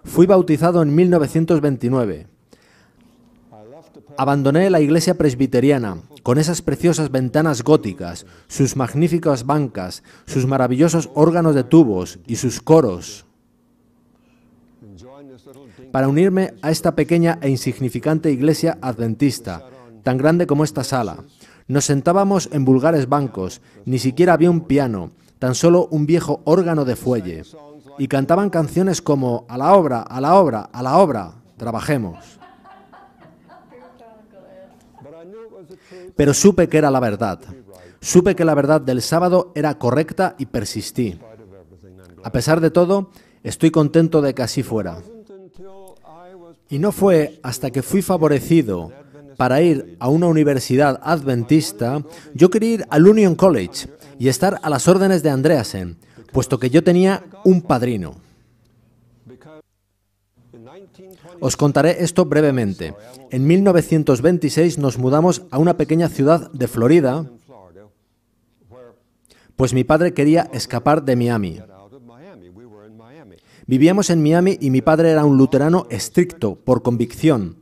Fui bautizado en 1929. Abandoné la iglesia presbiteriana, con esas preciosas ventanas góticas, sus magníficas bancas, sus maravillosos órganos de tubos y sus coros, para unirme a esta pequeña e insignificante iglesia adventista, tan grande como esta sala. Nos sentábamos en vulgares bancos, ni siquiera había un piano, tan solo un viejo órgano de fuelle, y cantaban canciones como «A la obra, a la obra, a la obra, trabajemos». Pero supe que era la verdad. Supe que la verdad del sábado era correcta y persistí. A pesar de todo, estoy contento de que así fuera. Y no fue hasta que fui favorecido para ir a una universidad adventista. Yo quería ir al Union College y estar a las órdenes de Andreasen, puesto que yo tenía un padrino. Os contaré esto brevemente. En 1926 nos mudamos a una pequeña ciudad de Florida, pues mi padre quería escapar de Miami. Vivíamos en Miami y mi padre era un luterano estricto, por convicción.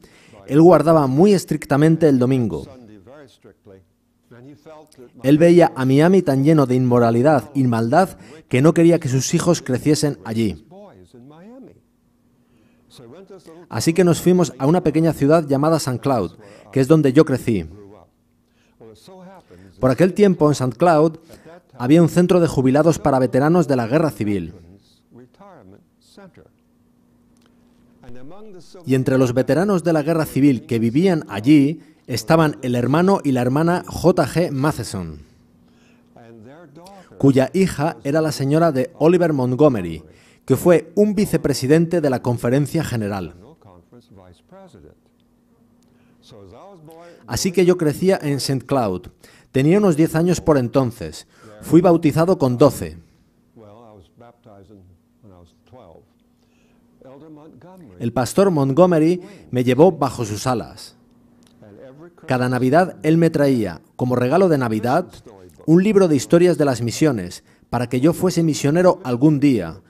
Él guardaba muy estrictamente el domingo. Él veía a Miami tan lleno de inmoralidad y maldad que no quería que sus hijos creciesen allí. Así que nos fuimos a una pequeña ciudad llamada St. Cloud, que es donde yo crecí. Por aquel tiempo, en St. Cloud, había un centro de jubilados para veteranos de la Guerra Civil. Y entre los veteranos de la Guerra Civil que vivían allí estaban el hermano y la hermana J.G. Matheson, cuya hija era la señora de Oliver Montgomery, que fue un vicepresidente de la Conferencia General. Así que yo crecía en St. Cloud. Tenía unos 10 años por entonces. Fui bautizado con 12. El pastor Montgomery me llevó bajo sus alas. Cada Navidad él me traía, como regalo de Navidad, un libro de historias de las misiones, para que yo fuese misionero algún día,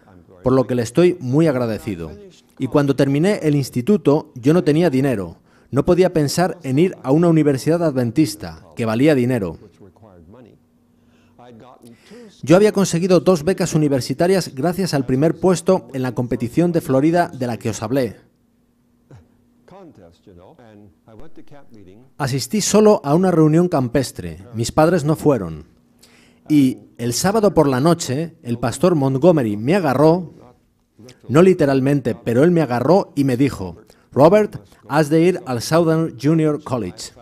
por lo que le estoy muy agradecido. Y cuando terminé el instituto, yo no tenía dinero. No podía pensar en ir a una universidad adventista, que valía dinero. Yo había conseguido 2 becas universitarias gracias al primer puesto en la competición de Florida de la que os hablé. Asistí solo a una reunión campestre. Mis padres no fueron. Y el sábado por la noche, el pastor Montgomery me agarró, no literalmente, pero él me agarró y me dijo: Robert, has de ir al Southern Junior College.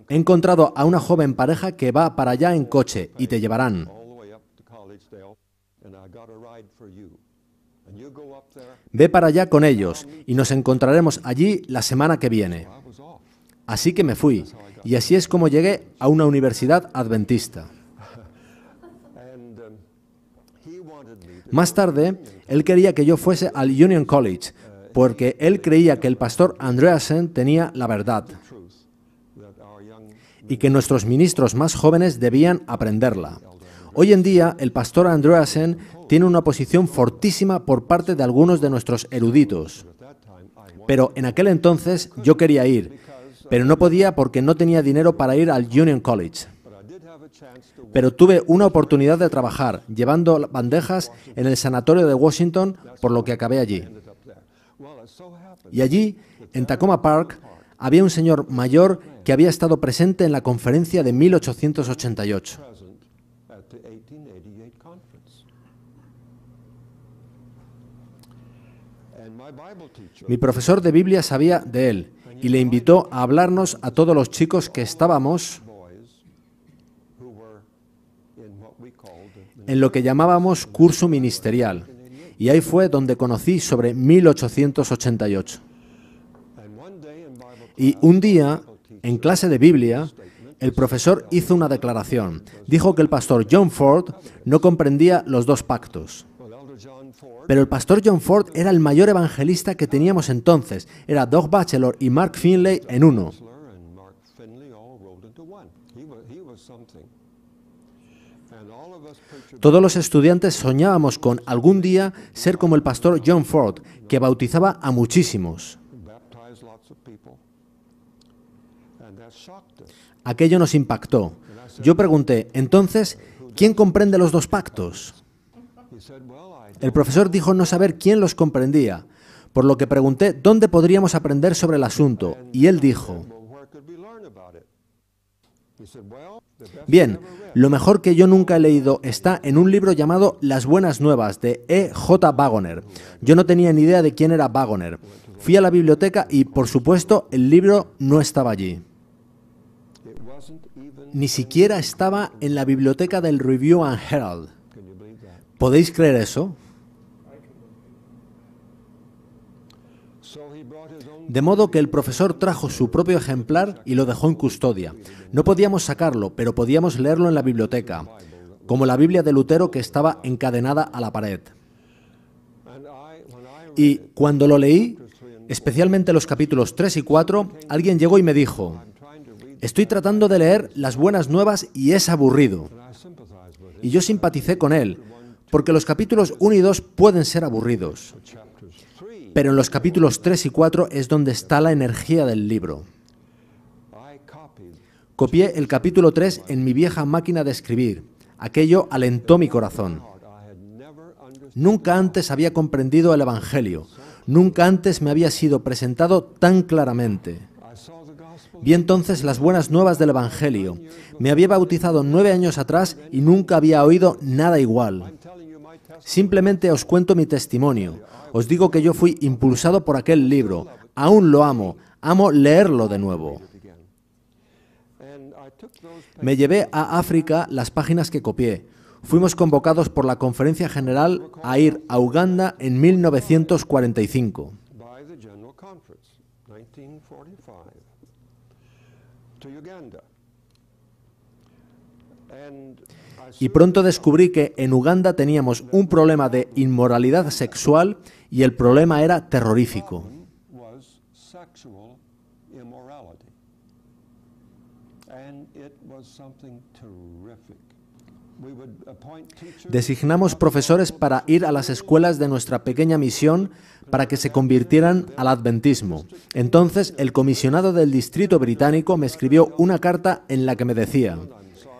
He encontrado a una joven pareja que va para allá en coche y te llevarán. Ve para allá con ellos y nos encontraremos allí la semana que viene. Así que me fui, y así es como llegué a una universidad adventista. Más tarde, él quería que yo fuese al Union College, porque él creía que el pastor Andreasen tenía la verdad y que nuestros ministros más jóvenes debían aprenderla. Hoy en día, el pastor Andreasen tiene una posición fortísima por parte de algunos de nuestros eruditos. Pero en aquel entonces yo quería ir, pero no podía porque no tenía dinero para ir al Union College. Pero tuve una oportunidad de trabajar llevando bandejas en el sanatorio de Washington, por lo que acabé allí. Y allí, en Tacoma Park, había un señor mayor que había estado presente en la conferencia de 1888. Mi profesor de Biblia sabía de él y le invitó a hablarnos a todos los chicos que estábamos en lo que llamábamos curso ministerial. Y ahí fue donde conocí sobre 1888. Y un día, en clase de Biblia, el profesor hizo una declaración. Dijo que el pastor John Ford no comprendía los 2 pactos. Pero el pastor John Ford era el mayor evangelista que teníamos entonces. Era Doug Batchelor y Mark Finley en uno. Todos los estudiantes soñábamos con algún día ser como el pastor John Ford, que bautizaba a muchísimos. Aquello nos impactó. Yo pregunté, entonces, ¿quién comprende los 2 pactos? El profesor dijo no saber quién los comprendía, por lo que pregunté dónde podríamos aprender sobre el asunto, y él dijo: bien, lo mejor que yo nunca he leído está en un libro llamado Las Buenas Nuevas, de E. J. Waggoner. Yo no tenía ni idea de quién era Waggoner. Fui a la biblioteca y, por supuesto, el libro no estaba allí. Ni siquiera estaba en la biblioteca del Review and Herald. ¿Podéis creer eso? De modo que el profesor trajo su propio ejemplar y lo dejó en custodia. No podíamos sacarlo, pero podíamos leerlo en la biblioteca, como la Biblia de Lutero que estaba encadenada a la pared. Y cuando lo leí, especialmente los capítulos 3 y 4, alguien llegó y me dijo: estoy tratando de leer Las Buenas Nuevas y es aburrido. Y yo simpaticé con él, porque los capítulos 1 y 2 pueden ser aburridos. Pero en los capítulos 3 y 4 es donde está la energía del libro. Copié el capítulo 3 en mi vieja máquina de escribir. Aquello alentó mi corazón. Nunca antes había comprendido el Evangelio. Nunca antes me había sido presentado tan claramente. Vi entonces las buenas nuevas del Evangelio. Me había bautizado 9 años atrás y nunca había oído nada igual. Simplemente os cuento mi testimonio. Os digo que yo fui impulsado por aquel libro. Aún lo amo. Amo leerlo de nuevo. Me llevé a África las páginas que copié. Fuimos convocados por la Conferencia General a ir a Uganda en 1945. Y pronto descubrí que en Uganda teníamos un problema de inmoralidad sexual y el problema era terrorífico. Designamos profesores para ir a las escuelas de nuestra pequeña misión para que se convirtieran al adventismo. Entonces, el comisionado del distrito británico me escribió una carta en la que me decía: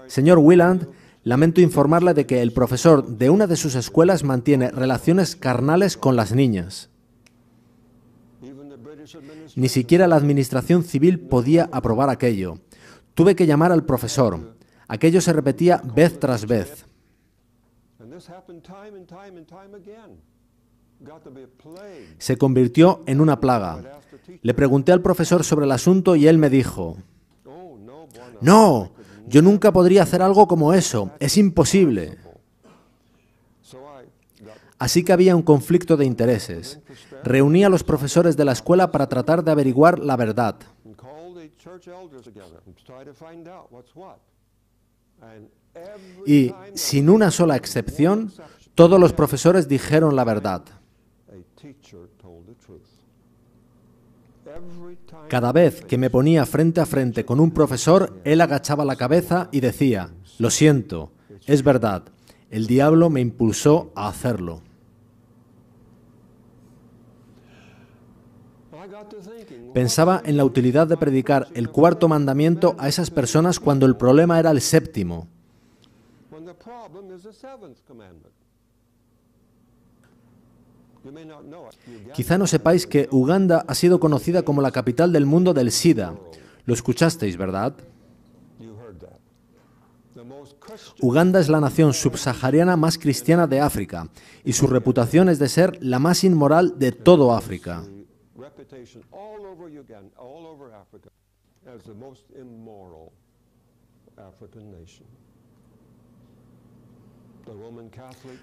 «Señor Wieland, lamento informarle de que el profesor de una de sus escuelas mantiene relaciones carnales con las niñas». Ni siquiera la administración civil podía aprobar aquello. Tuve que llamar al profesor. Aquello se repetía vez tras vez. Se convirtió en una plaga. Le pregunté al profesor sobre el asunto y él me dijo: «No, yo nunca podría hacer algo como eso. Es imposible». Así que había un conflicto de intereses. Reuní a los profesores de la escuela para tratar de averiguar la verdad. Y, sin una sola excepción, todos los profesores dijeron la verdad. Cada vez que me ponía frente a frente con un profesor, él agachaba la cabeza y decía: «Lo siento, es verdad, el diablo me impulsó a hacerlo». Pensaba en la utilidad de predicar el cuarto mandamiento a esas personas cuando el problema era el séptimo. Quizá no sepáis que Uganda ha sido conocida como la capital del mundo del SIDA. Lo escuchasteis, ¿verdad? Uganda es la nación subsahariana más cristiana de África y su reputación es de ser la más inmoral de todo África.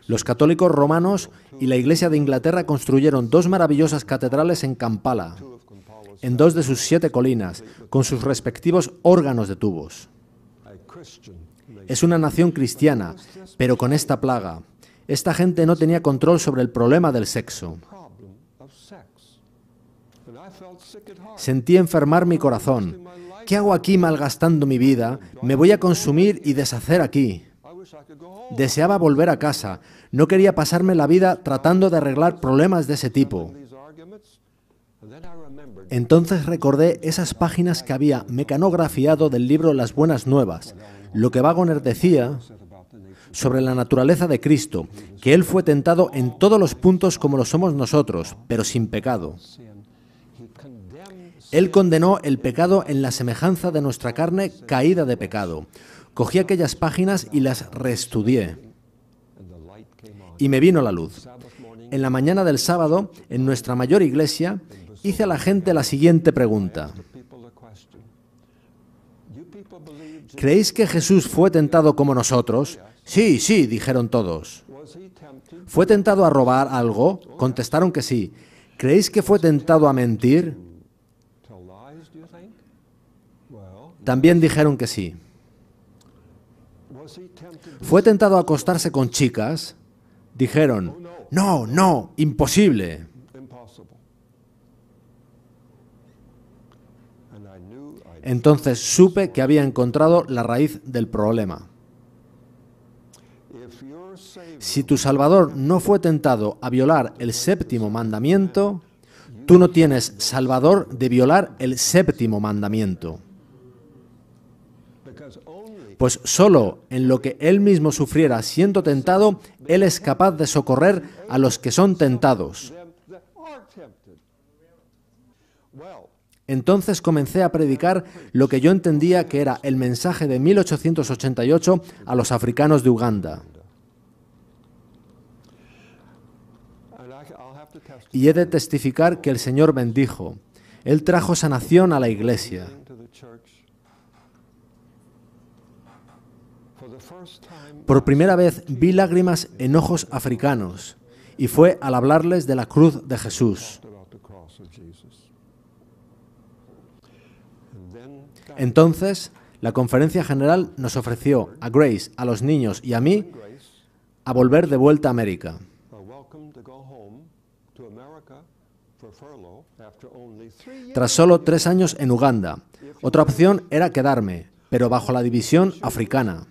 Los católicos romanos y la Iglesia de Inglaterra construyeron dos maravillosas catedrales en Kampala, en dos de sus 7 colinas, con sus respectivos órganos de tubos. Es una nación cristiana, pero con esta plaga. Esta gente no tenía control sobre el problema del sexo. Sentí enfermar mi corazón. ¿Qué hago aquí malgastando mi vida? Me voy a consumir y deshacer aquí. Deseaba volver a casa. No quería pasarme la vida tratando de arreglar problemas de ese tipo. Entonces recordé esas páginas que había mecanografiado del libro Las Buenas Nuevas, lo que Waggoner decía sobre la naturaleza de Cristo, que Él fue tentado en todos los puntos como lo somos nosotros, pero sin pecado. Él condenó el pecado en la semejanza de nuestra carne caída de pecado. Cogí aquellas páginas y las reestudié. Y me vino la luz. En la mañana del sábado, en nuestra mayor iglesia, hice a la gente la siguiente pregunta. ¿Creéis que Jesús fue tentado como nosotros? Sí, sí, dijeron todos. ¿Fue tentado a robar algo? Contestaron que sí. ¿Creéis que fue tentado a mentir? También dijeron que sí. ¿Fue tentado a acostarse con chicas? Dijeron, no, no, imposible. Entonces supe que había encontrado la raíz del problema. Si tu Salvador no fue tentado a violar el séptimo mandamiento, tú no tienes Salvador de violar el séptimo mandamiento. Pues solo en lo que Él mismo sufriera siendo tentado, Él es capaz de socorrer a los que son tentados. Entonces comencé a predicar lo que yo entendía que era el mensaje de 1888 a los africanos de Uganda. Y he de testificar que el Señor bendijo. Él trajo sanación a la iglesia. Por primera vez vi lágrimas en ojos africanos, y fue al hablarles de la cruz de Jesús. Entonces, la conferencia general nos ofreció a Grace, a los niños y a mí a volver de vuelta a América. Tras solo 3 años en Uganda. Otra opción era quedarme, pero bajo la división africana.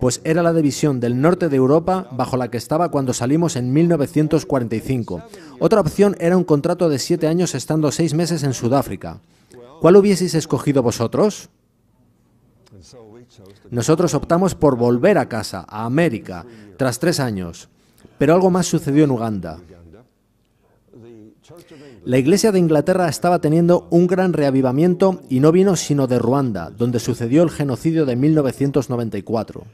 Pues era la división del norte de Europa bajo la que estaba cuando salimos en 1945. Otra opción era un contrato de 7 años estando 6 meses en Sudáfrica. ¿Cuál hubieseis escogido vosotros? Nosotros optamos por volver a casa, a América, tras 3 años. Pero algo más sucedió en Uganda. La Iglesia de Inglaterra estaba teniendo un gran reavivamiento y no vino sino de Ruanda, donde sucedió el genocidio de 1994.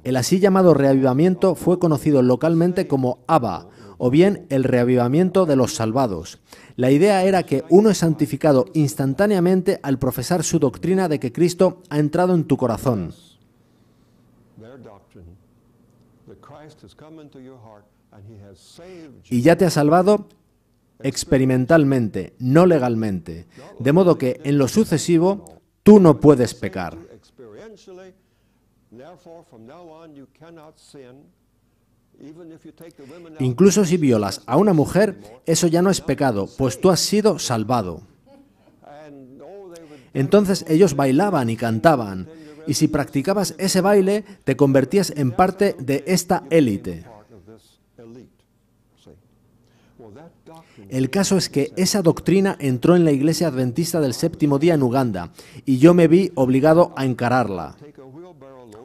El así llamado reavivamiento fue conocido localmente como ABA, o bien el reavivamiento de los salvados. La idea era que uno es santificado instantáneamente al profesar su doctrina de que Cristo ha entrado en tu corazón. Y ya te ha salvado experimentalmente, no legalmente, de modo que en lo sucesivo tú no puedes pecar. Incluso si violas a una mujer, eso ya no es pecado, pues tú has sido salvado. Entonces ellos bailaban y cantaban, y si practicabas ese baile, te convertías en parte de esta élite. El caso es que esa doctrina entró en la Iglesia Adventista del Séptimo Día en Uganda, y yo me vi obligado a encararla.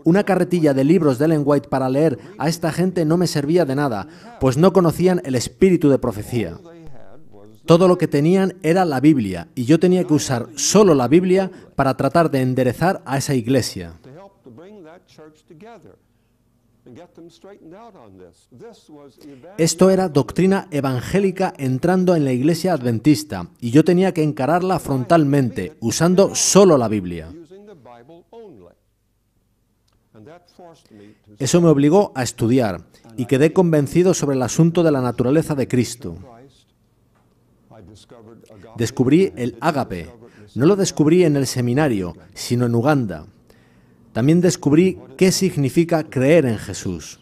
Una carretilla de libros de Ellen White para leer a esta gente no me servía de nada, pues no conocían el espíritu de profecía. Todo lo que tenían era la Biblia, y yo tenía que usar solo la Biblia para tratar de enderezar a esa iglesia. Esto era doctrina evangélica entrando en la iglesia adventista, y yo tenía que encararla frontalmente, usando solo la Biblia. Eso me obligó a estudiar, y quedé convencido sobre el asunto de la naturaleza de Cristo. Descubrí el ágape. No lo descubrí en el seminario, sino en Uganda. También descubrí qué significa creer en Jesús.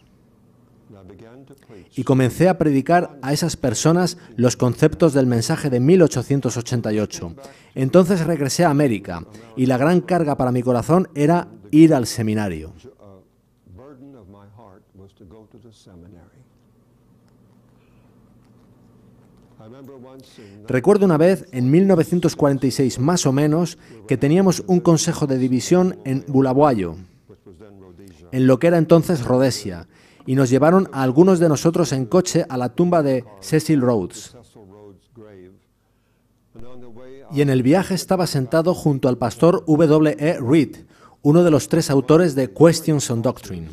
Y comencé a predicar a esas personas los conceptos del mensaje de 1888. Entonces regresé a América, y la gran carga para mi corazón era ir al seminario. Recuerdo una vez, en 1946 más o menos, que teníamos un consejo de división en Bulawayo, en lo que era entonces Rhodesia, y nos llevaron a algunos de nosotros en coche a la tumba de Cecil Rhodes. Y en el viaje estaba sentado junto al pastor W.E. Reed, uno de los 3 autores de Questions on Doctrine.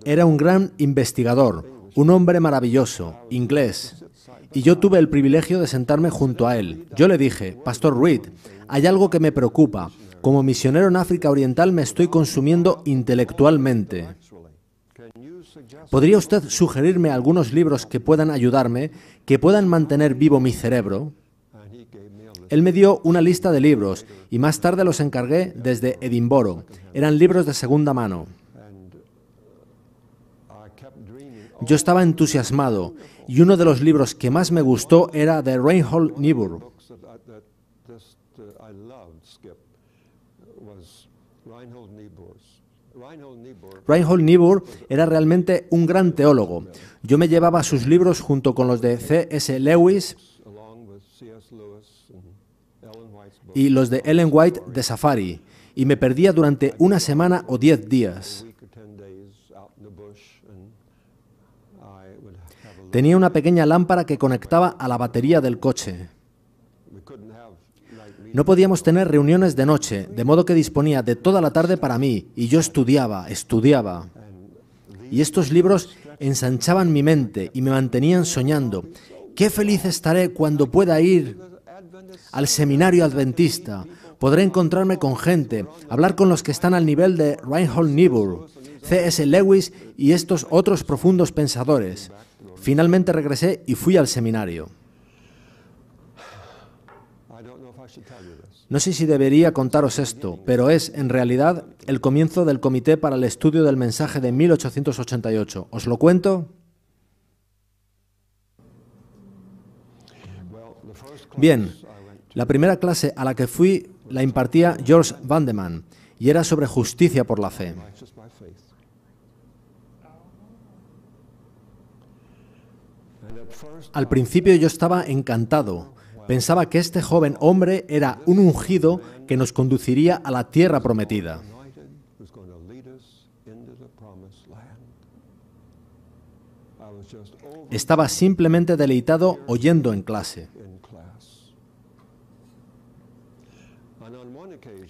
Era un gran investigador, un hombre maravilloso, inglés, y yo tuve el privilegio de sentarme junto a él. Yo le dije, Pastor Reed, hay algo que me preocupa. Como misionero en África Oriental me estoy consumiendo intelectualmente. ¿Podría usted sugerirme algunos libros que puedan ayudarme, que puedan mantener vivo mi cerebro? Él me dio una lista de libros y más tarde los encargué desde Edimburgo. Eran libros de segunda mano. Yo estaba entusiasmado y uno de los libros que más me gustó era de Reinhold Niebuhr. Reinhold Niebuhr era realmente un gran teólogo. Yo me llevaba sus libros junto con los de C.S. Lewis y los de Ellen White de Safari, y me perdía durante una semana o 10 días. Tenía una pequeña lámpara que conectaba a la batería del coche. No podíamos tener reuniones de noche, de modo que disponía de toda la tarde para mí, y yo estudiaba. Y estos libros ensanchaban mi mente y me mantenían soñando. ¡Qué feliz estaré cuando pueda ir al seminario adventista! Podré encontrarme con gente, hablar con los que están al nivel de Reinhold Niebuhr, C.S. Lewis y estos otros profundos pensadores. Finalmente regresé y fui al seminario. No sé si debería contaros esto, pero es, en realidad, el comienzo del Comité para el Estudio del Mensaje de 1888. ¿Os lo cuento? Bien, la primera clase a la que fui la impartía George Vandeman y era sobre justicia por la fe. Al principio yo estaba encantado. Pensaba que este joven hombre era un ungido que nos conduciría a la tierra prometida. Estaba simplemente deleitado oyendo en clase.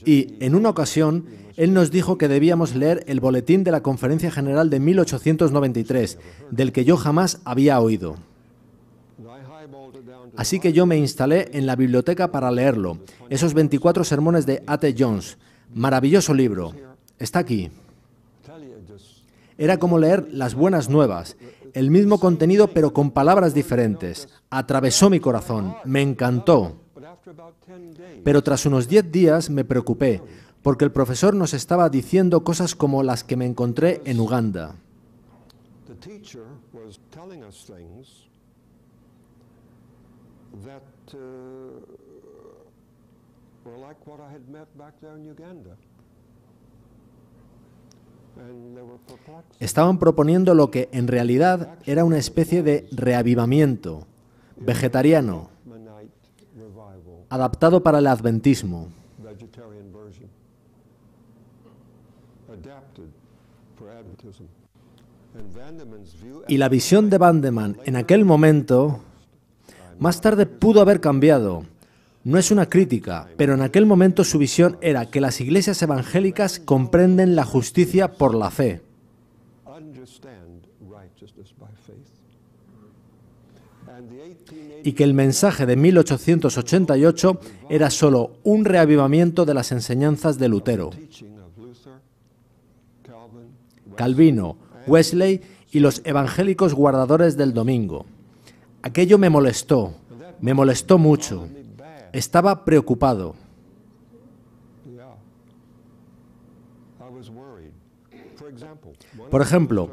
Y en una ocasión, él nos dijo que debíamos leer el boletín de la Conferencia General de 1893, del que yo jamás había oído. Así que yo me instalé en la biblioteca para leerlo, esos 24 sermones de A.T. Jones. Maravilloso libro. Está aquí. Era como leer las buenas nuevas, el mismo contenido pero con palabras diferentes. Atravesó mi corazón, me encantó. Pero tras unos 10 días me preocupé, porque el profesor nos estaba diciendo cosas como las que me encontré en Uganda. Estaban proponiendo lo que en realidad era una especie de reavivamiento vegetariano, adaptado para el adventismo. Y la visión de Vandeman en aquel momento, más tarde pudo haber cambiado. No es una crítica, pero en aquel momento su visión era que las iglesias evangélicas comprenden la justicia por la fe. Y que el mensaje de 1888 era solo un reavivamiento de las enseñanzas de Lutero, Calvino, Wesley y los evangélicos guardadores del domingo. Aquello me molestó mucho. Estaba preocupado. Por ejemplo,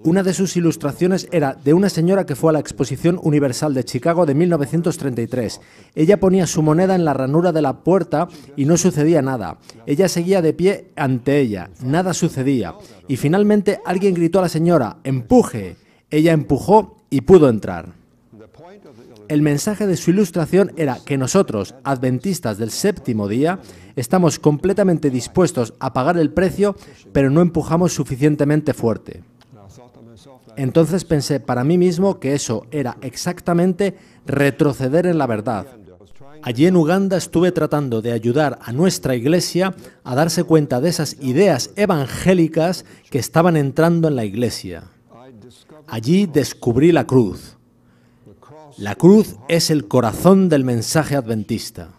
una de sus ilustraciones era de una señora que fue a la Exposición Universal de Chicago de 1933. Ella ponía su moneda en la ranura de la puerta y no sucedía nada. Ella seguía de pie ante ella, nada sucedía. Y finalmente alguien gritó a la señora, ¡empuje! Ella empujó y pudo entrar. El mensaje de su ilustración era que nosotros, adventistas del séptimo día, estamos completamente dispuestos a pagar el precio, pero no empujamos suficientemente fuerte. Entonces pensé para mí mismo que eso era exactamente retroceder en la verdad. Allí en Uganda estuve tratando de ayudar a nuestra iglesia a darse cuenta de esas ideas evangélicas que estaban entrando en la iglesia. Allí descubrí la cruz. La cruz es el corazón del mensaje adventista.